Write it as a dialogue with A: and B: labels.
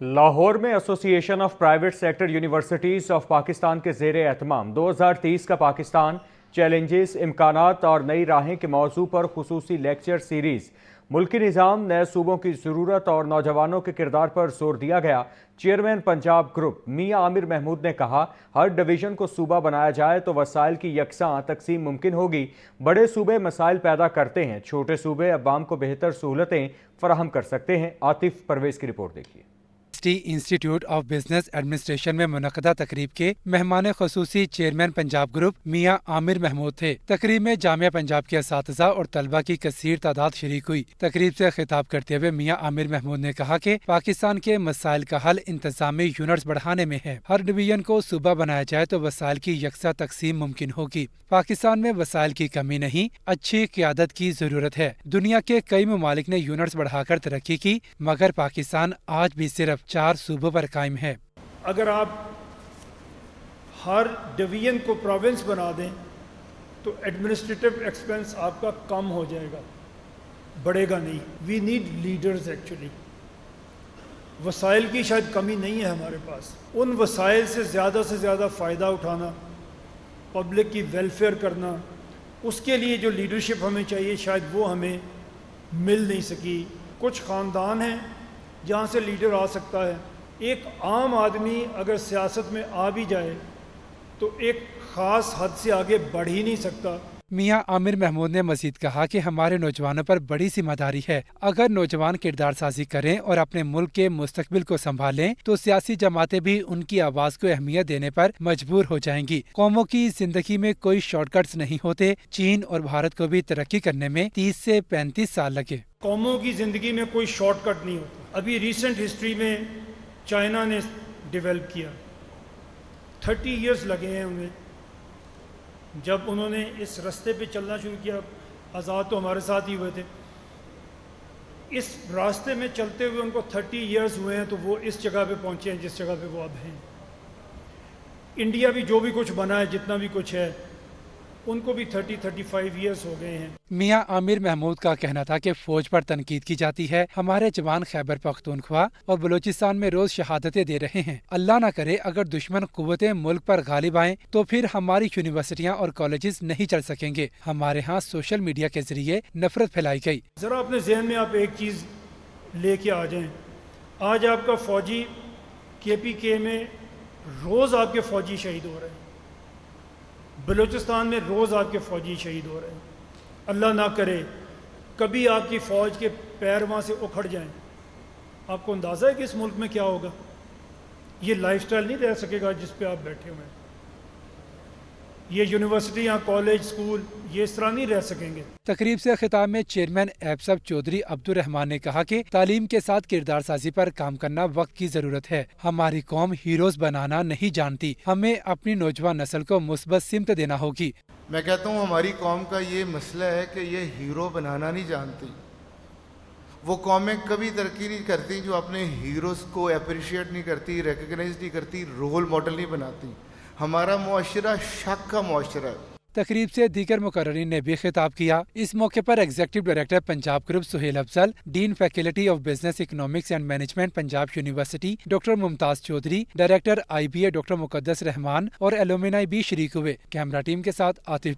A: لاہور میں ایسوسی ایشن of private sector universities of Pakistan کے زیر اہتمام 2030 کا پاکستان چیلنجز، امکانات اور نئی راہیں کے موضوع پر خصوصی لیکچر سیریز ملکی نظام، نئے صوبوں کی ضرورت اور نوجوانوں کے کردار پر زور دیا گیا۔ چیئرمین پنجاب گروپ میاں عامر محمود نے کہا، ہر ڈویژن کو صوبہ بنایا جائے تو وسائل کی یکساں تقسیم ممکن ہوگی۔ بڑے صوبے مسائل پیدا کرتے ہیں، چھوٹے صوبے عوام کو بہتر سہولتیں فراہم کر سکتے ہیں۔ عاطف پرویز کی رپورٹ دیکھیے۔
B: انسٹی ٹیوٹ آف بزنس ایڈمنسٹریشن میں منعقدہ تقریب کے مہمان خصوصی چیئرمین پنجاب گروپ میاں عامر محمود تھے۔ تقریب میں جامعہ پنجاب کے اساتذہ اور طلبہ کی کثیر تعداد شریک ہوئی۔ تقریب سے خطاب کرتے ہوئے میاں عامر محمود نے کہا کہ پاکستان کے مسائل کا حل انتظامی یونٹس بڑھانے میں ہے۔ ہر ڈویژن کو صوبہ بنایا جائے تو وسائل کی یکساں تقسیم ممکن ہوگی۔ پاکستان میں وسائل کی کمی نہیں، اچھی قیادت کی ضرورت ہے۔ دنیا کے کئی ممالک نے یونٹس بڑھا کر ترقی کی، مگر پاکستان آج بھی صرف 4 صوبوں پر قائم ہے۔
C: اگر آپ ہر ڈویژن کو پروونس بنا دیں تو ایڈمنسٹریٹو ایکسپینس آپ کا کم ہو جائے گا، بڑھے گا نہیں۔ We need leaders actually. وسائل کی شاید کمی نہیں ہے ہمارے پاس، ان وسائل سے زیادہ فائدہ اٹھانا، پبلک کی ویلفیئر کرنا، اس کے لیے جو لیڈرشپ ہمیں چاہیے شاید وہ ہمیں مل نہیں سکی۔ کچھ خاندان ہیں جہاں سے لیڈر آ سکتا ہے۔ ایک عام آدمی اگر سیاست میں آ بھی جائے تو ایک خاص حد سے آگے بڑھ ہی نہیں سکتا۔
B: میاں عامر محمود نے مزید کہا کہ ہمارے نوجوانوں پر بڑی ذمہ داری ہے۔ اگر نوجوان کردار سازی کریں اور اپنے ملک کے مستقبل کو سنبھالیں تو سیاسی جماعتیں بھی ان کی آواز کو اہمیت دینے پر مجبور ہو جائیں گی۔ قوموں کی زندگی میں کوئی شارٹ کٹس نہیں ہوتے۔ چین اور بھارت کو بھی ترقی کرنے میں 30 سے 35 سال لگے۔
C: قوموں کی زندگی میں کوئی شارٹ کٹ نہیں ہوتا۔ ابھی ریسنٹ ہسٹری میں چائنا نے ڈیولپ کیا، 30 ایئرز لگے ہیں انہیں۔ جب انہوں نے اس راستے پہ چلنا شروع کیا، آزاد تو ہمارے ساتھ ہی ہوئے تھے، اس راستے میں چلتے ہوئے ان کو 30 ایئرز ہوئے ہیں، تو وہ اس جگہ پہ پہنچے ہیں جس جگہ پہ وہ اب ہیں۔ انڈیا بھی جو بھی کچھ بنا ہے، جتنا بھی کچھ ہے، ان کو بھی 35 ایئرز ہو گئے ہیں۔
B: میاں عامر محمود کا کہنا تھا کہ فوج پر تنقید کی جاتی ہے۔ ہمارے جوان خیبر پختونخوا اور بلوچستان میں روز شہادتیں دے رہے ہیں۔ اللہ نہ کرے اگر دشمن قوتیں ملک پر غالب آئیں تو پھر ہماری یونیورسٹیاں اور کالجز نہیں چل سکیں گے۔ ہمارے ہاں سوشل میڈیا کے ذریعے نفرت پھیلائی گئی۔
C: ذرا اپنے ذہن میں آپ ایک چیز لے کے آ جائیں، آج آپ کا فوجی KPK میں روز آپ کے فوجی شہید ہو رہے ہیں، بلوچستان میں روز آپ کے فوجی شہید ہو رہے ہیں۔ اللہ نہ کرے کبھی آپ کی فوج کے پیر وہاں سے اکھڑ جائیں، آپ کو اندازہ ہے کہ اس ملک میں کیا ہوگا؟ یہ لائف سٹائل نہیں رہ سکے گا جس پہ آپ بیٹھے ہوئے ہیں۔ یہ یونیورسٹیاں، کالج، سکول یہ اس طرح نہیں رہ سکیں گے۔
B: تقریب سے خطاب میں چیئرمین ایبسب چودھری عبدالرحمان نے کہا کہ تعلیم کے ساتھ کردار سازی پر کام کرنا وقت کی ضرورت ہے۔ ہماری قوم ہیروز بنانا نہیں جانتی، ہمیں اپنی نوجوان نسل کو مثبت سمت دینا ہوگی۔
D: میں کہتا ہوں ہماری قوم کا یہ مسئلہ ہے کہ یہ ہیرو بنانا نہیں جانتی۔ وہ قومیں کبھی ترقی نہیں کرتی جو اپنے ہیروز کو اپریشیٹ نہیں کرتی، ریکگنائز نہیں کرتی، رول ماڈل نہیں بناتی۔ ہمارا معاشرہ شک کا معاشرہ ہے۔
B: تقریب سے دیگر مقررین نے بھی خطاب کیا۔ اس موقع پر executive director Punjab group Sohail Afzal, dean faculty of business economics and management Punjab university doctor Mumtaz Chaudhry, director IBA doctor Muqaddas Rehman اور ایلومینائی بھی شریک ہوئے۔ کیمرہ ٹیم کے ساتھ عاطف